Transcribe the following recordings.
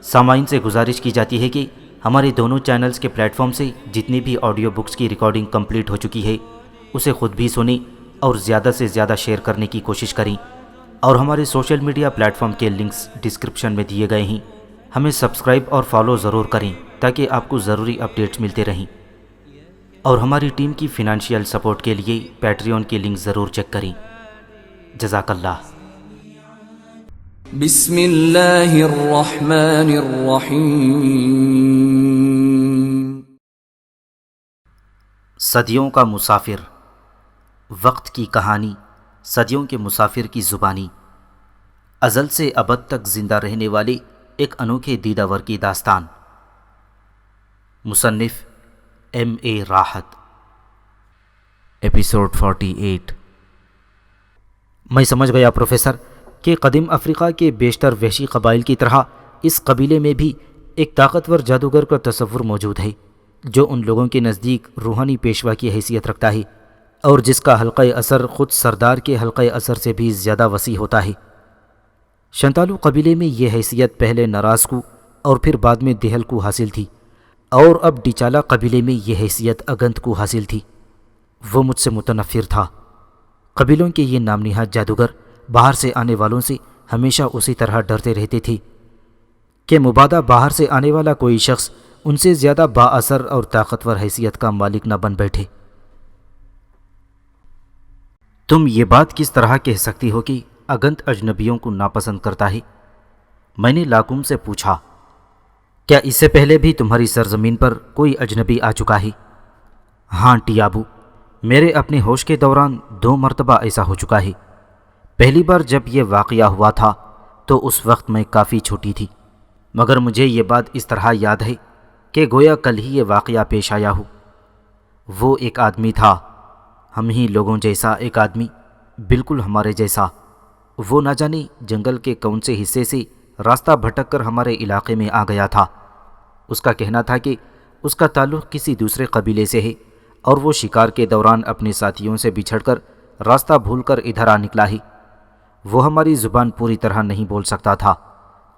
سامعین سے گزارش کی جاتی ہے کہ ہمارے دونوں چینلز کے پلیٹ فارم سے جتنی بھی آڈیو بکس کی ریکارڈنگ کمپلیٹ ہو چکی ہے اسے خود بھی سنیں اور زیادہ سے زیادہ شیئر کرنے کی کوشش کریں، اور ہمارے سوشل میڈیا پلیٹ فارم کے لنکس ڈسکرپشن میں دیے گئے ہیں، ہمیں سبسکرائب اور فالو ضرور کریں تاکہ آپ کو ضروری اپڈیٹس ملتے رہیں، اور ہماری ٹیم کی فنانشیل سپورٹ کے لیے پیٹریون کے لنک ضرور چیک کریں۔ جزاک اللہ۔ بسم اللہ الرحمن الرحیم۔ صدیوں کا مسافر، وقت کی کہانی، صدیوں کے مسافر کی زبانی، ازل سے ابد تک زندہ رہنے والے ایک انوکھے دیداور کی داستان۔ مصنف M.A. راحت۔ ایپیسوڈ 48۔ میں سمجھ گیا پروفیسر کہ قدیم افریقہ کے بیشتر وحشی قبائل کی طرح اس قبیلے میں بھی ایک طاقتور جادوگر کا تصور موجود ہے جو ان لوگوں کے نزدیک روحانی پیشوا کی حیثیت رکھتا ہے اور جس کا حلقہ اثر خود سردار کے حلقہ اثر سے بھی زیادہ وسیع ہوتا ہے۔ شنتالو قبیلے میں یہ حیثیت پہلے نراز کو اور پھر بعد میں دہل کو حاصل تھی، اور اب ڈیچالا قبیلے میں یہ حیثیت اگنت کو حاصل تھی۔ وہ مجھ سے متنفر تھا۔ قبیلوں کے یہ نام نہاد جادوگر باہر سے آنے والوں سے ہمیشہ اسی طرح ڈرتے رہتے تھے کہ مبادا باہر سے آنے والا کوئی شخص ان سے زیادہ با اثر اور طاقتور حیثیت کا مالک نہ بن بیٹھے۔ تم یہ بات کس طرح کہہ سکتی ہو کہ اگنت اجنبیوں کو ناپسند کرتا ہے؟ میں نے لاکوم سے پوچھا۔ کیا اس سے پہلے بھی تمہاری سرزمین پر کوئی اجنبی آ چکا ہے؟ ہاں ٹیابو، میرے اپنے ہوش کے دوران 2 مرتبہ ایسا ہو چکا ہے۔ پہلی بار جب یہ واقعہ ہوا تھا تو اس وقت میں کافی چھوٹی تھی، مگر مجھے یہ بات اس طرح یاد ہے کہ گویا کل ہی یہ واقعہ پیش آیا ہو۔ وہ ایک آدمی تھا، ہم ہی لوگوں جیسا ایک آدمی، بالکل ہمارے جیسا۔ وہ نہ جانے جنگل کے کون سے حصے سے راستہ بھٹک کر ہمارے علاقے میں آ گیا تھا۔ اس کا کہنا تھا کہ اس کا تعلق کسی دوسرے قبیلے سے ہے اور وہ شکار کے دوران اپنے ساتھیوں سے بچھڑ کر راستہ بھول کر ادھر آ نکلا ہے۔ وہ ہماری زبان پوری طرح نہیں بول سکتا تھا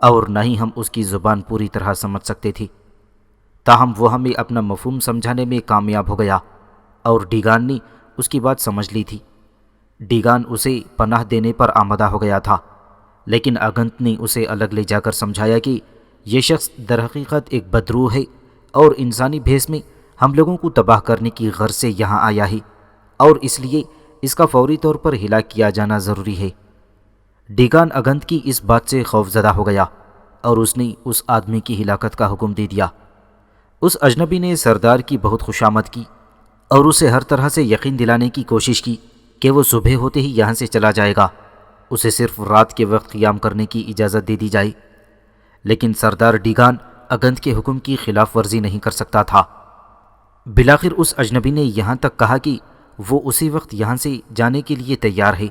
اور نہ ہی ہم اس کی زبان پوری طرح سمجھ سکتے تھے، تاہم وہ ہمیں اپنا مفہوم سمجھانے میں کامیاب ہو گیا اور ڈیگان نے اس کی بات سمجھ لی تھی۔ ڈیگان اسے پناہ دینے پر آمادہ ہو گیا تھا، لیکن اگنت نے اسے الگ لے جا کر سمجھایا کہ یہ شخص درحقیقت ایک بدروح ہے اور انسانی بھیس میں ہم لوگوں کو تباہ کرنے کی غرض سے یہاں آیا ہے، اور اس لیے اس کا فوری طور پر ہلاک کیا جانا ضروری ہے۔ ڈیگان اگنت کی اس بات سے خوف زدہ ہو گیا اور اس نے اس آدمی کی ہلاکت کا حکم دے دیا۔ اس اجنبی نے سردار کی بہت خوشامد کی اور اسے ہر طرح سے یقین دلانے کی کوشش کی کہ وہ صبح ہوتے ہی یہاں سے چلا جائے گا، اسے صرف رات کے وقت قیام کرنے کی اجازت دے دی جائے۔ لیکن سردار ڈیگان اگنت کے حکم کی خلاف ورزی نہیں کر سکتا تھا۔ بالآخر اس اجنبی نے یہاں تک کہا کہ وہ اسی وقت یہاں سے جانے کے لیے تیار ہے،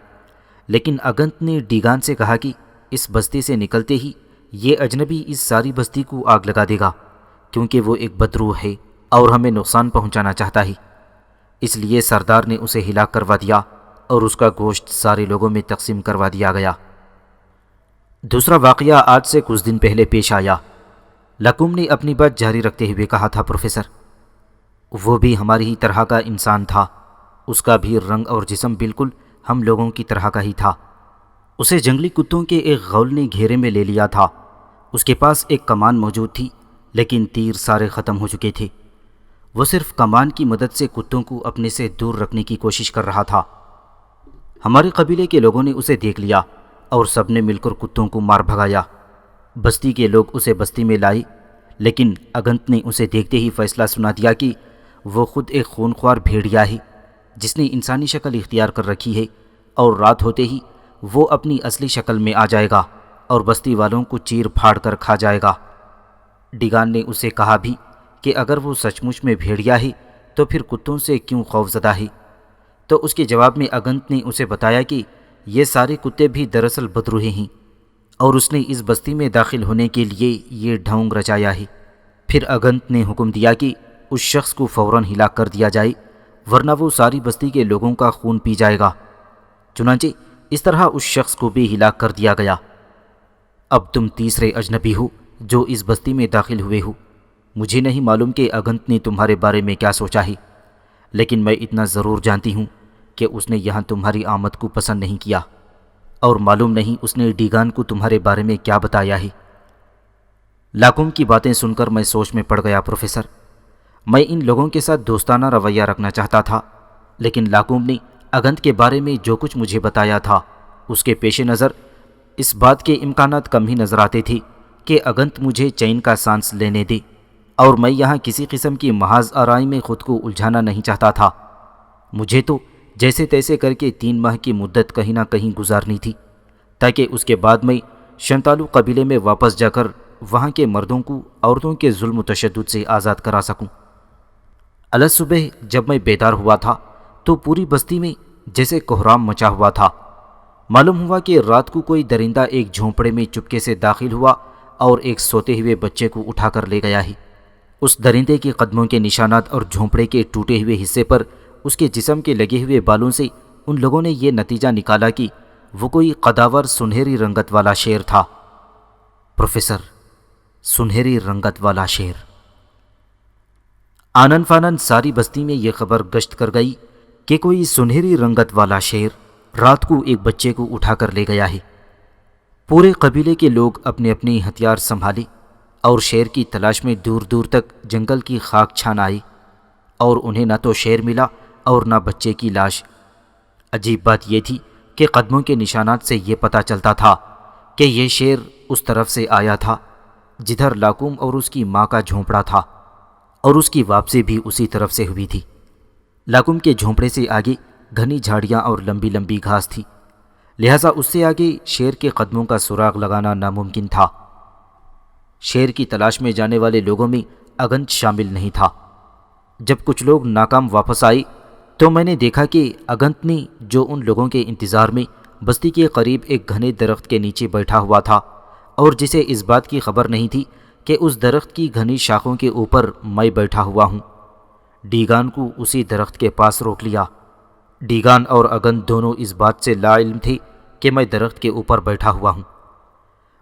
لیکن اگنت نے ڈیگان سے کہا کہ اس بستی سے نکلتے ہی یہ اجنبی اس ساری بستی کو آگ لگا دے گا، کیونکہ وہ ایک بدروح ہے اور ہمیں نقصان پہنچانا چاہتا ہے۔ اس لیے سردار نے اسے ہلاک کروا دیا اور اس کا گوشت سارے لوگوں میں تقسیم کروا دیا گیا۔ دوسرا واقعہ آج سے کچھ دن پہلے پیش آیا۔ لاکوم نے اپنی بات جاری رکھتے ہوئے کہا تھا پروفیسر، وہ بھی ہماری ہی طرح کا انسان تھا، اس کا بھی رنگ اور جسم بالکل ہم لوگوں کی طرح کا ہی تھا۔ اسے جنگلی کتوں کے ایک غول نے گھیرے میں لے لیا تھا۔ اس کے پاس ایک کمان موجود تھی، لیکن تیر سارے ختم ہو چکے تھے۔ وہ صرف کمان کی مدد سے کتوں کو اپنے سے دور رکھنے کی کوشش کر رہا تھا۔ ہمارے قبیلے کے لوگوں نے اسے دیکھ لیا اور سب نے مل کر کتوں کو مار بھگایا۔ بستی کے لوگ اسے بستی میں لائے، لیکن اگنت نے اسے دیکھتے ہی فیصلہ سنا دیا کہ وہ خود ایک خونخوار بھیڑیا ہے جس نے انسانی شکل اختیار کر رکھی ہے، اور رات ہوتے ہی وہ اپنی اصلی شکل میں آ جائے گا اور بستی والوں کو چیر پھاڑ کر کھا جائے گا۔ ڈیگان نے اسے کہا بھی کہ اگر وہ سچ مچ میں بھیڑیا ہے تو پھر کتوں سے کیوں خوف زدہ ہے؟ تو اس کے جواب میں اگنت نے اسے بتایا کہ یہ سارے کتے بھی دراصل بدروح ہیں اور اس نے اس بستی میں داخل ہونے کے لیے یہ ڈھونگ رچایا ہے۔ پھر اگنت نے حکم دیا کہ اس شخص کو فوراً ہلاک کر دیا جائے، ورنہ وہ ساری بستی کے لوگوں کا خون پی جائے گا۔ چنانچہ اس طرح اس شخص کو بھی ہلاک کر دیا گیا۔ اب تم تیسرے اجنبی ہو جو اس بستی میں داخل ہوئے ہو۔ مجھے نہیں معلوم کہ اگنت نے تمہارے بارے میں کیا سوچا ہے، لیکن میں اتنا ضرور جانتی ہوں کہ اس نے یہاں تمہاری آمد کو پسند نہیں کیا، اور معلوم نہیں اس نے ڈیگان کو تمہارے بارے میں کیا بتایا ہے۔ لاکوم کی باتیں سن کر میں سوچ میں پڑ گیا پروفیسر۔ میں ان لوگوں کے ساتھ دوستانہ رویہ رکھنا چاہتا تھا، لیکن لاکوم نے اگنت کے بارے میں جو کچھ مجھے بتایا تھا اس کے پیش نظر اس بات کے امکانات کم ہی نظر آتے تھے کہ اگنت مجھے چین کا سانس لینے دے، اور میں یہاں کسی قسم کی محض آرائی میں خود کو الجھانا نہیں چاہتا تھا۔ مجھے تو جیسے تیسے کر کے 3 ماہ کی مدت کہیں نہ کہیں گزارنی تھی، تاکہ اس کے بعد میں شنتالو قبیلے میں واپس جا کر وہاں کے مردوں کو عورتوں کے ظلم و تشدد سے آزاد کرا سکوں۔ الصبح جب میں بیدار ہوا تھا تو پوری بستی میں جیسے کوہرام مچا ہوا تھا۔ معلوم ہوا کہ رات کو کوئی درندہ ایک جھونپڑے میں چپکے سے داخل ہوا اور ایک سوتے ہوئے بچے کو اٹھا کر لے گیا ہے۔ اس درندے کے قدموں کے نشانات اور جھونپڑے کے ٹوٹے ہوئے حصے پر اس کے جسم کے لگے ہوئے بالوں سے ان لوگوں نے یہ نتیجہ نکالا کہ وہ کوئی قداور سنہری رنگت والا شیر تھا۔ پروفیسر، سنہری رنگت والا شیر۔ آنن فانن ساری بستی میں یہ خبر گشت کر گئی کہ کوئی سنہری رنگت والا شیر رات کو ایک بچے کو اٹھا کر لے گیا ہے۔ پورے قبیلے کے لوگ اپنے اپنے ہتھیار سنبھالے اور شیر کی تلاش میں دور دور تک جنگل کی خاک چھان آئے، اور انہیں نہ تو شیر ملا اور نہ بچے کی لاش۔ عجیب بات یہ تھی کہ قدموں کے نشانات سے یہ پتہ چلتا تھا کہ یہ شیر اس طرف سے آیا تھا جدھر لاکوم اور اس کی ماں کا جھونپڑا تھا، اور اس کی واپسی بھی اسی طرف سے ہوئی تھی۔ لاکوم کے جھونپڑے سے آگے گھنی جھاڑیاں اور لمبی لمبی گھاس تھی، لہٰذا اس سے آگے شیر کے قدموں کا سراغ لگانا ناممکن تھا۔ شیر کی تلاش میں جانے والے لوگوں میں اگنت شامل نہیں تھا۔ جب کچھ لوگ ناکام واپس آئے تو میں نے دیکھا کہ اگنت نے، جو ان لوگوں کے انتظار میں بستی کے قریب ایک گھنے درخت کے نیچے بیٹھا ہوا تھا اور جسے اس بات کی خبر نہیں تھی کہ اس درخت کی گھنی شاخوں کے اوپر میں بیٹھا ہوا ہوں، ڈیگان کو اسی درخت کے پاس روک لیا۔ ڈیگان اور اگنت دونوں اس بات سے لا علم تھے کہ میں درخت کے اوپر بیٹھا ہوا ہوں۔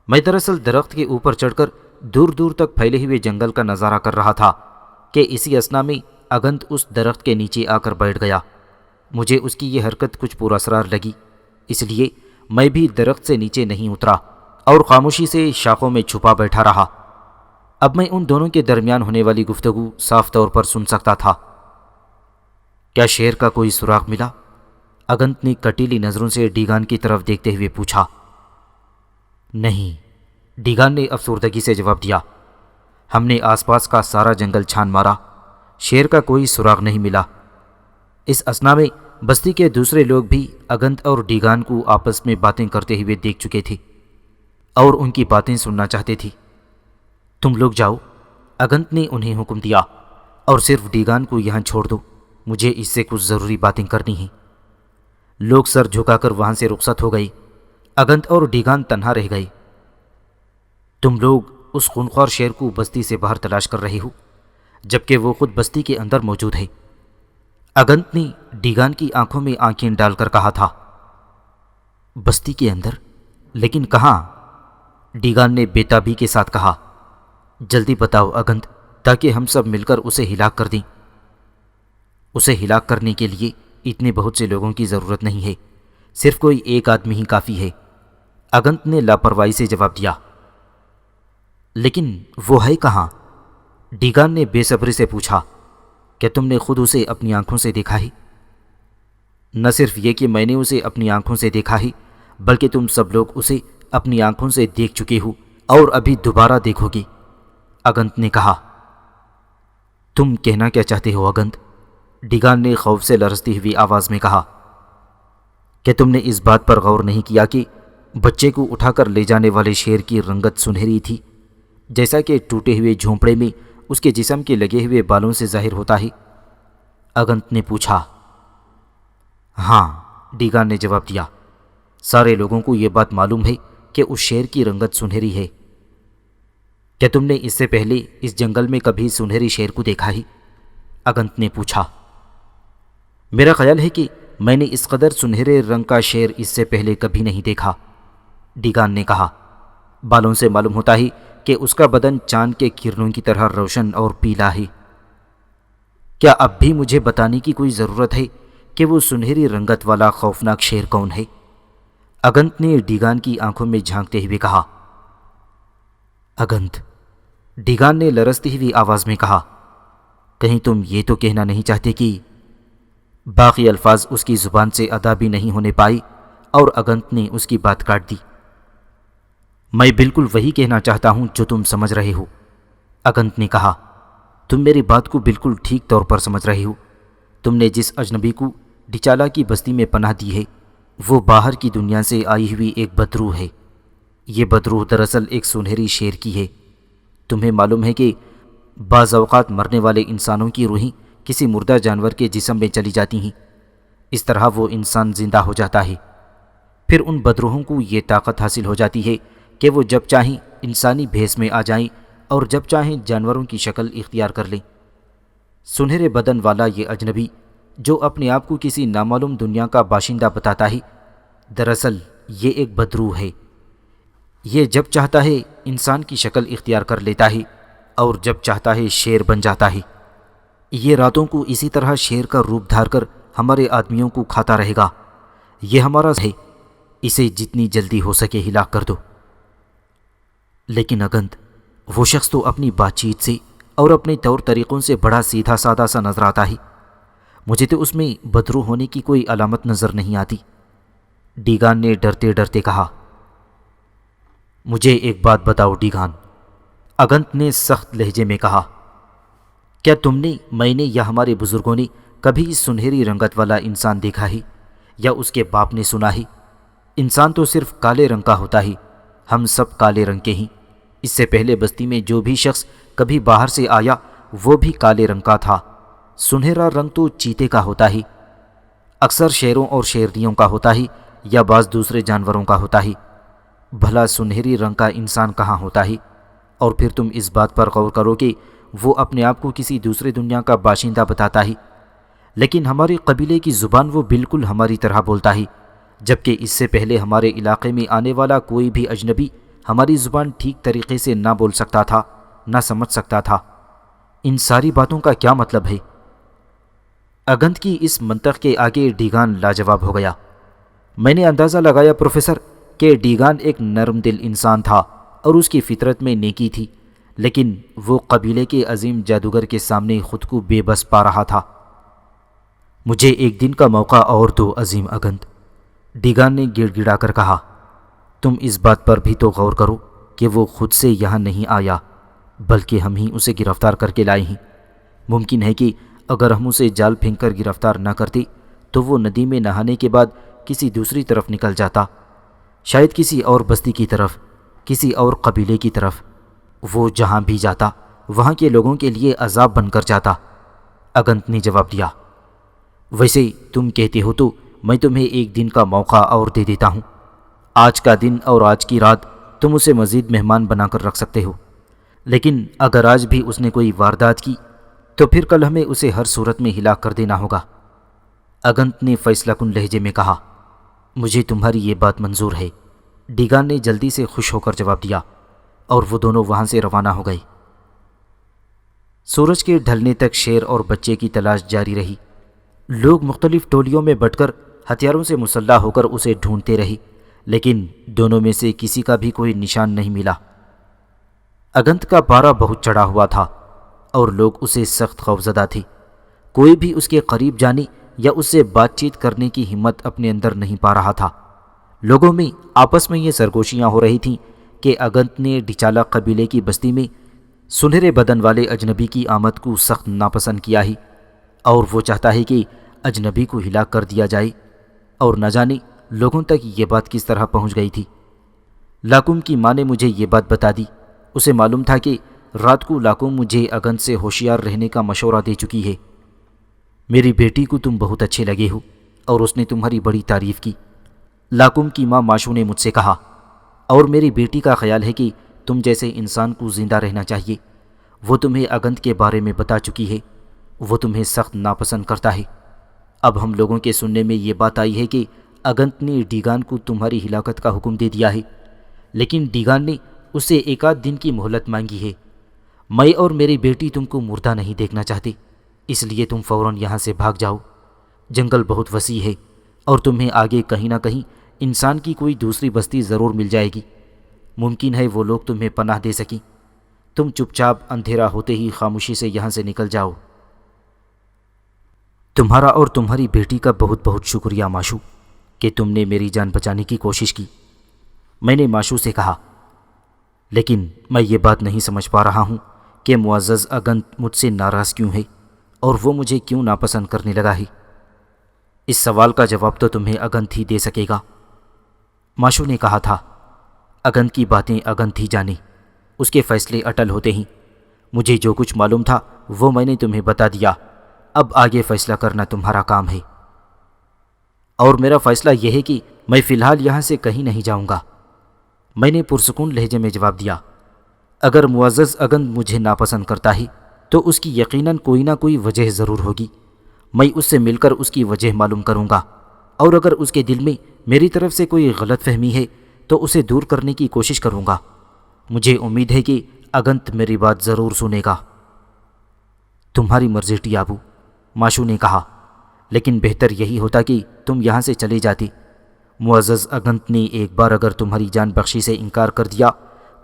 میں دراصل درخت کے اوپر چڑھ کر دور دور تک پھیلے ہوئے جنگل کا نظارہ کر رہا تھا کہ اسی اثنا میں اگنت اس درخت کے نیچے آ کر بیٹھ گیا۔ مجھے اس کی یہ حرکت کچھ پراسرار لگی، اس لیے میں بھی درخت سے نیچے نہیں اترا اور خاموشی سے شاخوں میں چھپا بیٹھا رہا۔ اب میں ان دونوں کے درمیان ہونے والی گفتگو صاف طور پر سن سکتا تھا۔ کیا شیر کا کوئی سراغ ملا؟ اگنت نے کٹیلی نظروں سے ڈیگان کی طرف دیکھتے ہوئے پوچھا۔ نہیں، ڈیگان نے افسردگی سے جواب دیا۔ ہم نے آس پاس کا سارا جنگل چھان مارا، شیر کا کوئی سراغ نہیں ملا۔ اس اثنا میں بستی کے دوسرے لوگ بھی اگنت اور ڈیگان کو آپس میں باتیں کرتے ہوئے دیکھ چکے تھے اور ان کی باتیں سننا چاہتے تھے۔ تم لوگ جاؤ، اگنت نے انہیں حکم دیا، اور صرف ڈیگان کو یہاں چھوڑ دو، مجھے اس سے کچھ ضروری باتیں کرنی ہیں۔ لوگ سر جھکا کر وہاں سے رخصت ہو گئے۔ اگنت اور ڈیگان تنہا رہ گئے۔ تم لوگ اس خونخوار شیر کو بستی سے باہر تلاش کر رہے ہو، جبکہ وہ خود بستی کے اندر موجود ہے، اگنت نے ڈیگان کی آنکھوں میں آنکھیں ڈال کر کہا تھا۔ بستی کے اندر؟ لیکن کہاں؟ ڈیگان نے بے تابی کے ساتھ کہا۔ جلدی بتاؤ اگنت، تاکہ ہم سب مل کر اسے ہلاک کر دیں۔ اسے ہلاک کرنے کے لیے اتنے بہت سے لوگوں کی ضرورت نہیں ہے، صرف کوئی ایک آدمی ہی کافی ہے، اگنت نے لاپرواہی سے جواب دیا۔ لیکن وہ ہے کہاں؟ ڈیگان نے بے صبری سے پوچھا۔ کیا تم نے خود اسے اپنی آنکھوں سے دیکھا ہے؟ نہ صرف یہ کہ میں نے اسے اپنی آنکھوں سے دیکھا ہے، بلکہ تم سب لوگ اسے اپنی آنکھوں سے دیکھ چکے ہو اور ابھی دوبارہ دیکھو گے، اگنت نے کہا۔ تم کہنا کیا چاہتے ہو اگنت؟ ڈیگان نے خوف سے لرزتی ہوئی آواز میں کہا۔ کہ تم نے اس بات پر غور نہیں کیا کہ بچے کو اٹھا کر لے جانے والے شیر کی رنگت سنہری تھی، جیسا کہ ٹوٹے ہوئے جھونپڑے میں اس کے جسم کے لگے ہوئے بالوں سے ظاہر ہوتا ہے؟ اگنت نے پوچھا۔ ہاں، ڈیگان نے جواب دیا۔ سارے لوگوں کو یہ بات معلوم ہے کہ اس شیر کی رنگت سنہری ہے۔ کیا تم نے اس سے پہلے اس جنگل میں کبھی سنہری شیر کو دیکھا ہے؟ اگنت نے پوچھا۔ میرا خیال ہے کہ میں نے اس قدر سنہرے رنگ کا شیر اس سے پہلے کبھی نہیں دیکھا، ڈیگان نے کہا۔ بالوں سے معلوم ہوتا ہے کہ اس کا بدن چاند کے کرنوں کی طرح روشن اور پیلا ہے۔ کیا اب بھی مجھے بتانے کی کوئی ضرورت ہے کہ وہ سنہری رنگت والا خوفناک شیر کون ہے؟ اگنت نے ڈیگان کی آنکھوں میں جھانکتے ہوئے کہا۔ اگنت، ڈیگان نے لرزتی ہوئی آواز میں کہا، کہیں تم یہ تو کہنا نہیں چاہتے کہ… باقی الفاظ اس کی زبان سے ادا بھی نہیں ہونے پائی اور اگنت نے اس کی بات کاٹ دی۔ میں بالکل وہی کہنا چاہتا ہوں جو تم سمجھ رہے ہو، اگنت نے کہا۔ تم میری بات کو بالکل ٹھیک طور پر سمجھ رہے ہو۔ تم نے جس اجنبی کو ڈچالا کی بستی میں پناہ دی ہے وہ باہر کی دنیا سے آئی ہوئی ایک بدروح ہے۔ یہ بدروح دراصل ایک سنہری شیر کی ہے۔ تمہیں معلوم ہے کہ بعض اوقات مرنے والے انسانوں کی روحیں کسی مردہ جانور کے جسم میں چلی جاتی ہیں، اس طرح وہ انسان زندہ ہو جاتا ہے۔ پھر ان بدروحوں کو یہ طاقت حاصل ہو جاتی ہے کہ وہ جب چاہیں انسانی بھیس میں آ جائیں اور جب چاہیں جانوروں کی شکل اختیار کر لیں۔ سنہرے بدن والا یہ اجنبی جو اپنے آپ کو کسی نامعلوم دنیا کا باشندہ بتاتا ہے، دراصل یہ ایک بدروح ہے۔ یہ جب چاہتا ہے انسان کی شکل اختیار کر لیتا ہے اور جب چاہتا ہے شیر بن جاتا ہے۔ یہ راتوں کو اسی طرح شیر کا روپ دھار کر ہمارے آدمیوں کو کھاتا رہے گا۔ یہ ہمارا ہے، اسے جتنی جلدی ہو سکے ہلاک کر دو۔ لیکن اگنت، وہ شخص تو اپنی بات چیت سے اور اپنے طور طریقوں سے بڑا سیدھا سادہ سا نظر آتا ہے۔ مجھے تو اس میں بدروح ہونے کی کوئی علامت نظر نہیں آتی، ڈیگان نے ڈرتے ڈرتے کہا۔ مجھے ایک بات بتاؤ ڈیگان، اگنت نے سخت لہجے میں کہا۔ کیا تم نے، میں نے یا ہمارے بزرگوں نے کبھی اس سنہری رنگت والا انسان دیکھا ہے یا اس کے باپ نے سنا ہے؟ انسان تو صرف کالے رنگ کا ہوتا ہے، ہم سب کالے رنگ کے ہیں۔ اس سے پہلے بستی میں جو بھی شخص کبھی باہر سے آیا وہ بھی کالے رنگ کا تھا۔ سنہرا رنگ تو چیتے کا ہوتا ہے، اکثر شیروں اور شیرنیوں کا ہوتا ہے یا بعض دوسرے جانوروں کا ہوتا ہے۔ بھلا سنہری رنگ کا انسان کہاں ہوتا ہے؟ اور پھر تم اس بات پر غور کرو کہ وہ اپنے آپ کو کسی دوسرے دنیا کا باشندہ بتاتا ہے، لیکن ہمارے قبیلے کی زبان وہ بالکل ہماری طرح بولتا ہے، جبکہ اس سے پہلے ہمارے علاقے میں آنے والا کوئی بھی اجنبی ہماری زبان ٹھیک طریقے سے نہ بول سکتا تھا، نہ سمجھ سکتا تھا۔ ان ساری باتوں کا کیا مطلب ہے؟ اگنت کی اس منطق کے آگے ڈیگان لاجواب ہو گیا۔ میں نے اندازہ لگایا پروفیسر کہ ڈیگان ایک نرم دل انسان تھا اور اس کی فطرت میں نیکی تھی، لیکن وہ قبیلے کے عظیم جادوگر کے سامنے خود کو بے بس پا رہا تھا۔ مجھے ایک دن کا موقع اور دو عظیم اگنت، ڈیگان نے گڑ گڑا کر کہا۔ تم اس بات پر بھی تو غور کرو کہ وہ خود سے یہاں نہیں آیا بلکہ ہم ہی اسے گرفتار کر کے لائے ہیں۔ ممکن ہے کہ اگر ہم اسے جال پھینک کر گرفتار نہ کرتے تو وہ ندی میں نہانے کے بعد کسی دوسری طرف نکل جاتا، شاید کسی اور بستی کی طرف، کسی اور قبیلے کی طرف۔ وہ جہاں بھی جاتا وہاں کے لوگوں کے لیے عذاب بن کر جاتا، اگنت نے جواب دیا۔ ویسے تم کہتے ہو تو میں تمہیں ایک دن کا موقع اور دے دیتا ہوں۔ آج کا دن اور آج کی رات تم اسے مزید مہمان بنا کر رکھ سکتے ہو، لیکن اگر آج بھی اس نے کوئی واردات کی تو پھر کل ہمیں اسے ہر صورت میں ہلاک کر دینا ہوگا، اگنت نے فیصلہ کن لہجے میں کہا۔ مجھے تمہاری یہ بات منظور ہے، ڈیگان نے جلدی سے خوش ہو کر جواب دیا، اور وہ دونوں وہاں سے روانہ ہو گئے۔ سورج کے ڈھلنے تک شیر اور بچے کی تلاش جاری رہی۔ لوگ مختلف ٹولیوں میں بٹ کر ہتھیاروں سے مسلح ہو کر اسے ڈھونڈتے رہے، لیکن دونوں میں سے کسی کا بھی کوئی نشان نہیں ملا۔ اگنت کا پارا بہت چڑھا ہوا تھا اور لوگ اسے سخت خوفزدہ تھے۔ کوئی بھی اس کے قریب جانے یا اس سے بات چیت کرنے کی ہمت اپنے اندر نہیں پا رہا تھا۔ لوگوں میں آپس میں یہ سرگوشیاں ہو رہی تھیں کہ اگنت نے ڈچالا قبیلے کی بستی میں سنہرے بدن والے اجنبی کی آمد کو سخت ناپسند کیا ہے، اور وہ چاہتا ہے کہ اجنبی کو ہلاک کر دیا جائے۔ اور نہ جانے لوگوں تک یہ بات کس طرح پہنچ گئی تھی۔ لاکم کی ماں نے مجھے یہ بات بتا دی۔ اسے معلوم تھا کہ رات کو لاکم مجھے اگنت سے ہوشیار رہنے کا مشورہ دے چکی ہے۔ میری بیٹی کو تم بہت اچھے لگے ہو اور اس نے تمہاری بڑی تعریف کی، لاکم کی ماں ماشو نے مجھ سے کہا، اور میری بیٹی کا خیال ہے کہ تم جیسے انسان کو زندہ رہنا چاہیے۔ وہ تمہیں اگنت کے بارے میں بتا چکی ہے، وہ تمہیں سخت ناپسند کرتا ہے۔ اب ہم لوگوں کے سننے میں یہ بات آئی ہے کہ اگنت نے ڈیگان کو تمہاری ہلاکت کا حکم دے دیا ہے، لیکن ڈیگان نے اس سے ایک آدھ دن کی مہلت مانگی ہے۔ میں اور میری بیٹی تم کو مردہ نہیں دیکھنا چاہتے، اس لیے تم فوراً یہاں سے بھاگ جاؤ۔ جنگل بہت وسیع ہے اور تمہیں آگے کہیں نہ کہیں انسان کی کوئی دوسری بستی ضرور مل جائے گی، ممکن ہے وہ لوگ تمہیں پناہ دے سکیں۔ تم چپ چاپ اندھیرا ہوتے ہی خاموشی سے یہاں سے نکل جاؤ۔ تمہارا اور تمہاری بیٹی کا بہت بہت شکریہ ماشو کہ تم نے میری جان بچانے کی کوشش کی، میں نے ماشو سے کہا۔ لیکن میں یہ بات نہیں سمجھ پا رہا ہوں کہ معزز اگنت مجھ سے ناراض کیوں ہے اور وہ مجھے کیوں ناپسند کرنے لگا ہے۔ اس سوال کا جواب تو تمہیں اگنت ہی دے سکے گا۔ ماشو نے کہا تھا، اگنت کی باتیں اگنت ہی جانے، اس کے فیصلے اٹل ہوتے ہیں۔ مجھے جو کچھ معلوم تھا وہ میں نے تمہیں بتا دیا، اب آگے فیصلہ کرنا تمہارا کام ہے۔ اور میرا فیصلہ یہ ہے کہ میں فی الحال یہاں سے کہیں نہیں جاؤں گا، میں نے پرسکون لہجے میں جواب دیا۔ اگر معزز اگنت مجھے ناپسند کرتا ہے تو اس کی یقیناً کوئی نہ کوئی وجہ ضرور ہوگی، میں اس سے مل کر اس کی وجہ معلوم کروں گا، اور اگر اس کے دل میں میری طرف سے کوئی غلط فہمی ہے تو اسے دور کرنے کی کوشش کروں گا۔ مجھے امید ہے کہ اگنت میری بات ضرور سنے گا۔ تمہاری مرضی ٹیابو، ماشو نے کہا، لیکن بہتر یہی ہوتا کہ تم یہاں سے چلے جاتے۔ معزز اگنت نے ایک بار اگر تمہاری جان بخشی سے انکار کر دیا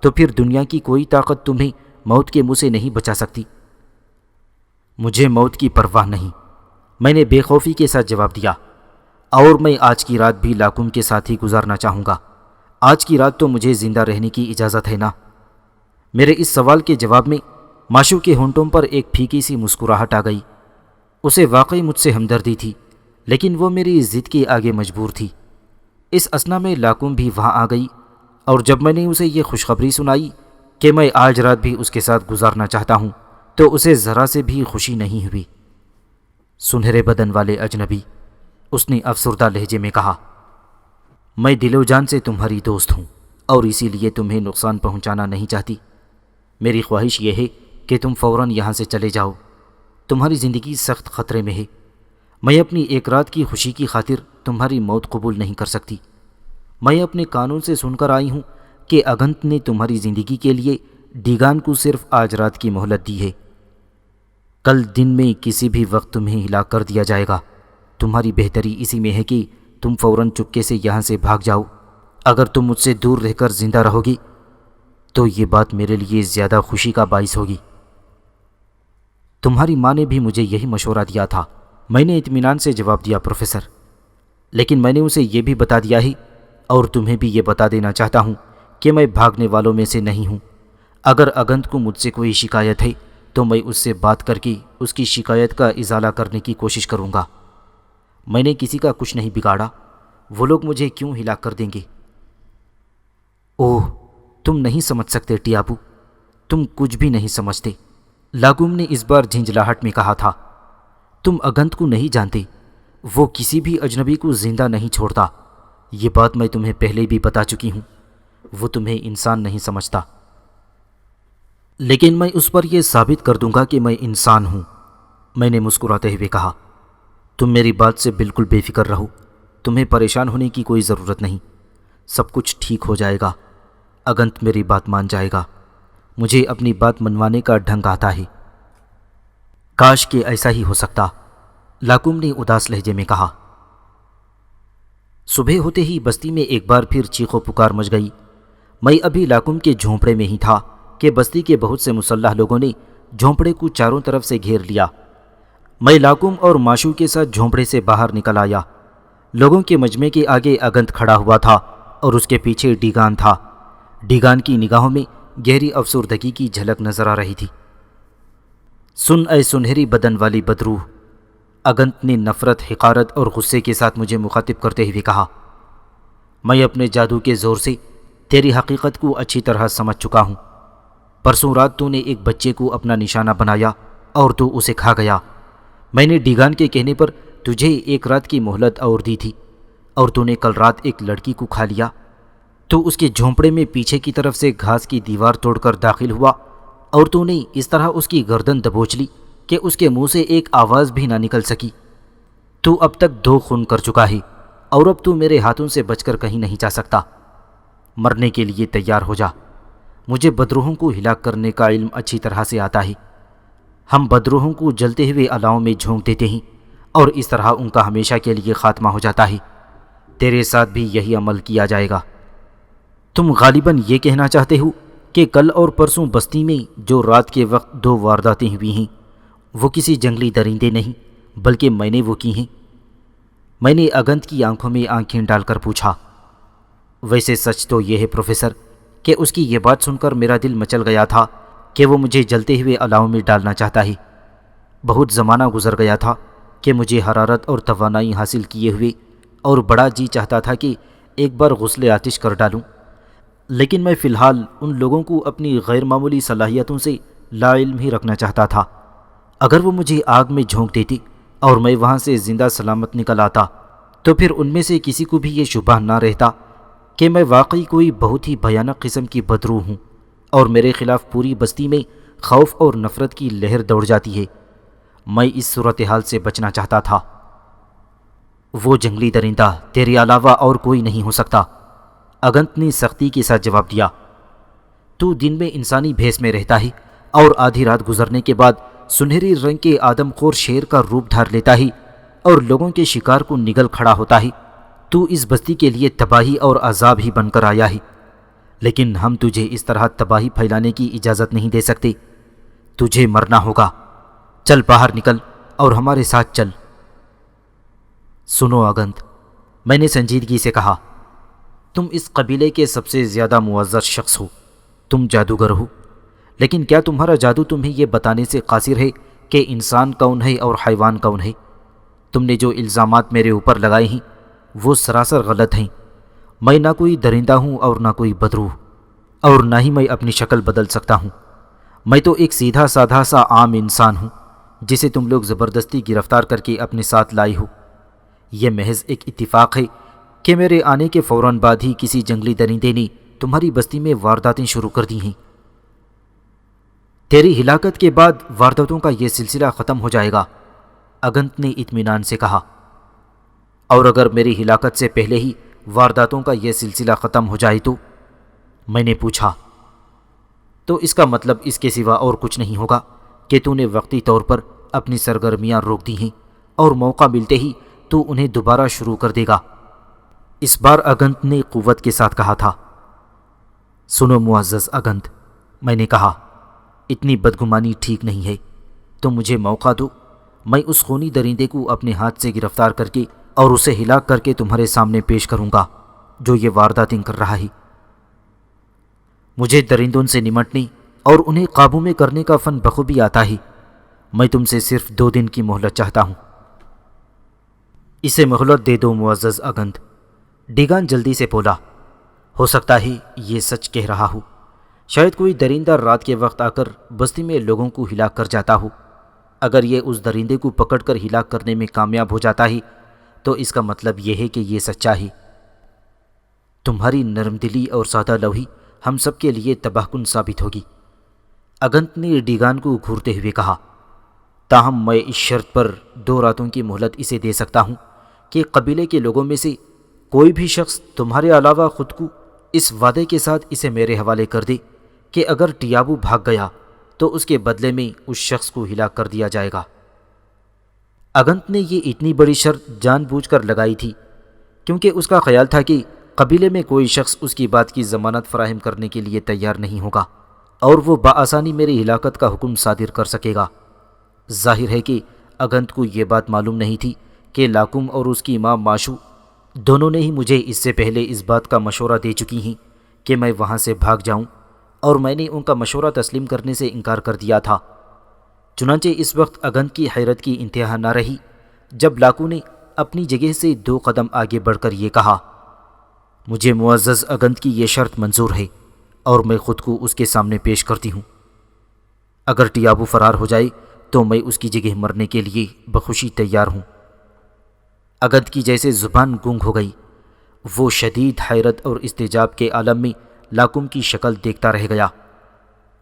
تو پھر دنیا کی کوئی طاقت تمہیں موت کے منہ سے نہیں بچا سکتی۔ مجھے موت کی پرواہ نہیں، میں نے بے خوفی کے ساتھ جواب دیا، اور میں آج کی رات بھی لاکم کے ساتھ ہی گزارنا چاہوں گا۔ آج کی رات تو مجھے زندہ رہنے کی اجازت ہے نا؟ میرے اس سوال کے جواب میں ماشو کے ہونٹوں پر ایک پھیکی سی مسکراہٹ آ گئی۔ اسے واقعی مجھ سے ہمدردی تھی، لیکن وہ میری ضد کے آگے مجبور تھی۔ اس اثنا میں لاکم بھی وہاں آ گئی، اور جب میں نے اسے یہ خوشخبری سنائی کہ میں آج رات بھی اس کے ساتھ گزارنا چاہتا ہوں تو اسے ذرا سے بھی خوشی نہیں ہوئی۔ سنہرے بدن والے اجنبی، اس نے افسردہ لہجے میں کہا، میں دل و جان سے تمہاری دوست ہوں اور اسی لیے تمہیں نقصان پہنچانا نہیں چاہتی۔ میری خواہش یہ ہے کہ تم فوراً یہاں سے چلے جاؤ، تمہاری زندگی سخت خطرے میں ہے۔ میں اپنی ایک رات کی خوشی کی خاطر تمہاری موت قبول نہیں کر سکتی۔ میں اپنے قانون سے سن کر آئی ہوں کہ اگنت نے تمہاری زندگی کے لیے ڈیگان کو صرف آج رات کی مہلت دی ہے۔ کل دن میں کسی بھی وقت تمہیں ہلاک کر دیا جائے گا۔ تمہاری بہتری اسی میں ہے کہ تم فوراً چپکے سے یہاں سے بھاگ جاؤ۔ اگر تم مجھ سے دور رہ کر زندہ رہو گی تو یہ بات میرے لیے زیادہ خوشی کا باعث ہوگی۔ تمہاری ماں نے بھی مجھے یہی مشورہ دیا تھا، میں نے اطمینان سے جواب دیا پروفیسر، لیکن میں نے اسے یہ بھی بتا دیا ہے اور تمہیں بھی یہ بتا دینا چاہتا ہوں کہ میں بھاگنے والوں میں سے نہیں ہوں۔ اگر اگنت کو مجھ سے کوئی شکایت ہے تو میں اس سے بات کر کے اس کی شکایت کا ازالہ کرنے کی کوشش کروں گا۔ میں نے کسی کا کچھ نہیں بگاڑا، وہ لوگ مجھے کیوں ہلاک کر دیں گے؟ اوہ، تم نہیں سمجھ سکتے ٹیابو، تم کچھ بھی نہیں سمجھتے، لاگوم نے اس بار جھنجھلاہٹ میں کہا تھا۔ تم اگنت کو نہیں جانتے، وہ کسی بھی اجنبی کو زندہ نہیں چھوڑتا، یہ بات میں تمہیں پہلے بھی بتا چکی ہوں۔ وہ تمہیں انسان نہیں سمجھتا، لیکن میں اس پر یہ ثابت کر دوں گا کہ میں انسان ہوں، میں نے مسکراتے ہوئے کہا۔ تم میری بات سے بالکل بے فکر رہو، تمہیں پریشان ہونے کی کوئی ضرورت نہیں، سب کچھ ٹھیک ہو جائے گا، اگنت میری بات مان جائے گا، مجھے اپنی بات منوانے کا ڈھنگ آتا ہے۔ کاش کہ ایسا ہی ہو سکتا، لاکم نے اداس لہجے میں کہا۔ صبح ہوتے ہی بستی میں ایک بار پھر چیخ و پکار مچ گئی۔ میں ابھی لاکم کے جھونپڑے میں ہی تھا کہ بستی کے بہت سے مسلح لوگوں نے جھونپڑے کو چاروں طرف سے گھیر لیا۔ میں لاکم اور ماشو کے ساتھ جھونپڑے سے باہر نکل آیا۔ لوگوں کے مجمع کے آگے اگنت کھڑا ہوا تھا اور اس کے پیچھے ڈیگان تھا۔ ڈیگان کی نگاہوں میں گہری افسردگی کی جھلک نظر آ رہی تھی۔ سن اے سنہری بدن والی بدروح، اگنت نے نفرت، حقارت اور غصے کے ساتھ مجھے مخاطب کرتے ہوئے کہا، میں اپنے جادو کے زور سے تیری حقیقت کو اچھی طرح سمجھ چکا ہوں۔ پرسوں رات تو نے ایک بچے کو اپنا نشانہ بنایا اور تو اسے کھا گیا۔ میں نے ڈیگان کے کہنے پر تجھے ایک رات کی مہلت اور دی تھی، اور تو نے کل رات ایک لڑکی کو کھا لیا۔ تو اس کے جھونپڑے میں پیچھے کی طرف سے گھاس کی دیوار توڑ کر داخل ہوا اور تو نے اس طرح اس کی گردن دبوچ لی کہ اس کے منہ سے ایک آواز بھی نہ نکل سکی۔ تو اب تک 2 خون کر چکا ہے اور اب تو میرے ہاتھوں سے بچ کر کہیں نہیں جا سکتا۔ مرنے کے لیے تیار ہو جا، مجھے بدروحوں کو ہلاک کرنے کا علم اچھی طرح سے آتا ہے۔ ہم بدروحوں کو جلتے ہوئے الاؤں میں جھونک دیتے ہیں اور اس طرح ان کا ہمیشہ کے لیے خاتمہ ہو جاتا ہے۔ تیرے ساتھ بھی یہی عمل کیا جائے گا۔ تم غالباً یہ کہنا چاہتے ہو کہ کل اور پرسوں بستی میں جو رات کے وقت 2 وارداتیں ہوئی ہیں وہ کسی جنگلی درندے نہیں بلکہ میں نے وہ کی ہیں۔ میں نے اگنت کی آنکھوں میں آنکھیں ڈال کر پوچھا۔ ویسے سچ تو یہ ہے پروفیسر کہ اس کی یہ بات سن کر میرا دل مچل گیا تھا کہ وہ مجھے جلتے ہوئے الاؤں میں ڈالنا چاہتا ہے۔ بہت زمانہ گزر گیا تھا کہ مجھے حرارت اور توانائی حاصل کیے ہوئے اور بڑا جی چاہتا تھا کہ ایک بار غسل آتش کر ڈالوں، لیکن میں فی الحال ان لوگوں کو اپنی غیر معمولی صلاحیتوں سے لا علم ہی رکھنا چاہتا تھا۔ اگر وہ مجھے آگ میں جھونک دیتی اور میں وہاں سے زندہ سلامت نکل آتا تو پھر ان میں سے کسی کو بھی یہ شبہ نہ رہتا کہ میں واقعی کوئی بہت ہی بھیانک قسم کی بدروح ہوں اور میرے خلاف پوری بستی میں خوف اور نفرت کی لہر دوڑ جاتی ہے۔ میں اس صورتحال سے بچنا چاہتا تھا۔ وہ جنگلی درندہ تیرے علاوہ اور کوئی نہیں ہو سکتا، اگنت نے سختی کے ساتھ جواب دیا۔ تو دن میں انسانی بھیس میں رہتا ہے اور آدھی رات گزرنے کے بعد سنہری رنگ کے آدم خور شیر کا روپ دھار لیتا ہے اور لوگوں کے شکار کو نگل کھڑا ہوتا ہے۔ تو اس بستی کے لیے تباہی اور عذاب ہی بن کر آیا ہے، لیکن ہم تجھے اس طرح تباہی پھیلانے کی اجازت نہیں دے سکتے۔ تجھے مرنا ہوگا۔ چل باہر نکل اور ہمارے ساتھ چل۔ سنو اگنت، میں نے سنجیدگی سے کہا، تم اس قبیلے کے سب سے زیادہ معزز شخص ہو، تم جادوگر ہو، لیکن کیا تمہارا جادو تمہیں یہ بتانے سے قاصر ہے کہ انسان کون ہے اور حیوان کون ہے؟ تم نے جو الزامات میرے اوپر لگائے ہیں وہ سراسر غلط ہیں۔ میں نہ کوئی درندہ ہوں اور نہ کوئی بدروح، اور نہ ہی میں اپنی شکل بدل سکتا ہوں۔ میں تو ایک سیدھا سادھا سا عام انسان ہوں جسے تم لوگ زبردستی گرفتار کر کے اپنے ساتھ لائے ہو۔ یہ محض ایک اتفاق ہے کہ میرے آنے کے فوراً بعد ہی کسی جنگلی درندے نے تمہاری بستی میں وارداتیں شروع کر دی ہیں۔ تیری ہلاکت کے بعد وارداتوں کا یہ سلسلہ ختم ہو جائے گا، اگنت نے اطمینان سے کہا۔ اور اگر میری ہلاکت سے پہلے ہی وارداتوں کا یہ سلسلہ ختم ہو جائے تو؟ میں نے پوچھا۔ تو اس کا مطلب اس کے سوا اور کچھ نہیں ہوگا کہ تو نے وقتی طور پر اپنی سرگرمیاں روک دی ہیں اور موقع ملتے ہی تو انہیں دوبارہ شروع کر دے گا۔ اس بار اگنت نے قوت کے ساتھ کہا تھا۔ سنو معزز اگنت، میں نے کہا، اتنی بدگمانی ٹھیک نہیں ہے۔ تم مجھے موقع دو، میں اس خونی درندے کو اپنے ہاتھ سے گرفتار کر کے اور اسے ہلاک کر کے تمہارے سامنے پیش کروں گا جو یہ وارداتیں کر رہا ہے۔ مجھے درندوں سے نمٹنے اور انہیں قابو میں کرنے کا فن بخوبی آتا ہے۔ میں تم سے صرف 2 دن کی مہلت چاہتا ہوں۔ اسے مہلت دے دو معزز اگنت، ڈیگان جلدی سے بولا۔ ہو سکتا ہے یہ سچ کہہ رہا ہو، شاید کوئی درندہ رات کے وقت آ کر بستی میں لوگوں کو ہلاک کر جاتا ہو۔ اگر یہ اس درندے کو پکڑ کر ہلاک کرنے میں کامیاب ہو جاتا ہے تو اس کا مطلب یہ ہے کہ یہ سچا ہے۔ تمہاری نرم دلی اور سادہ لوحی ہم سب کے لیے تباہ کن ثابت ہوگی، اگنت نے ڈیگان کو گھورتے ہوئے کہا۔ تاہم میں اس شرط پر 2 راتوں کی مہلت اسے دے سکتا ہوں کہ قبیلے کے لوگوں میں سے کوئی بھی شخص تمہارے علاوہ خود کو اس وعدے کے ساتھ اسے میرے حوالے کر دے کہ اگر ٹیابو بھاگ گیا تو اس کے بدلے میں اس شخص کو ہلاک کر دیا جائے گا۔ اگنت نے یہ اتنی بڑی شرط جان بوجھ کر لگائی تھی کیونکہ اس کا خیال تھا کہ قبیلے میں کوئی شخص اس کی بات کی ضمانت فراہم کرنے کے لیے تیار نہیں ہوگا اور وہ بآسانی میری ہلاکت کا حکم صادر کر سکے گا۔ ظاہر ہے کہ اگنت کو یہ بات معلوم نہیں تھی کہ لاکم اور اس کی ماں ماشو دونوں نے ہی مجھے اس سے پہلے اس بات کا مشورہ دے چکی ہیں کہ میں وہاں سے بھاگ جاؤں، اور میں نے ان کا مشورہ تسلیم کرنے سے انکار کر دیا تھا۔ چنانچہ اس وقت اگنت کی حیرت کی انتہا نہ رہی جب لاکو نے اپنی جگہ سے 2 قدم آگے بڑھ کر یہ کہا، مجھے معزز اگنت کی یہ شرط منظور ہے اور میں خود کو اس کے سامنے پیش کرتی ہوں۔ اگر ٹیابو فرار ہو جائے تو میں اس کی جگہ مرنے کے لیے بخوشی تیار ہوں۔ اگنت کی جیسے زبان گونگ ہو گئی، وہ شدید حیرت اور استعجاب کے عالم میں لاکم کی شکل دیکھتا رہ گیا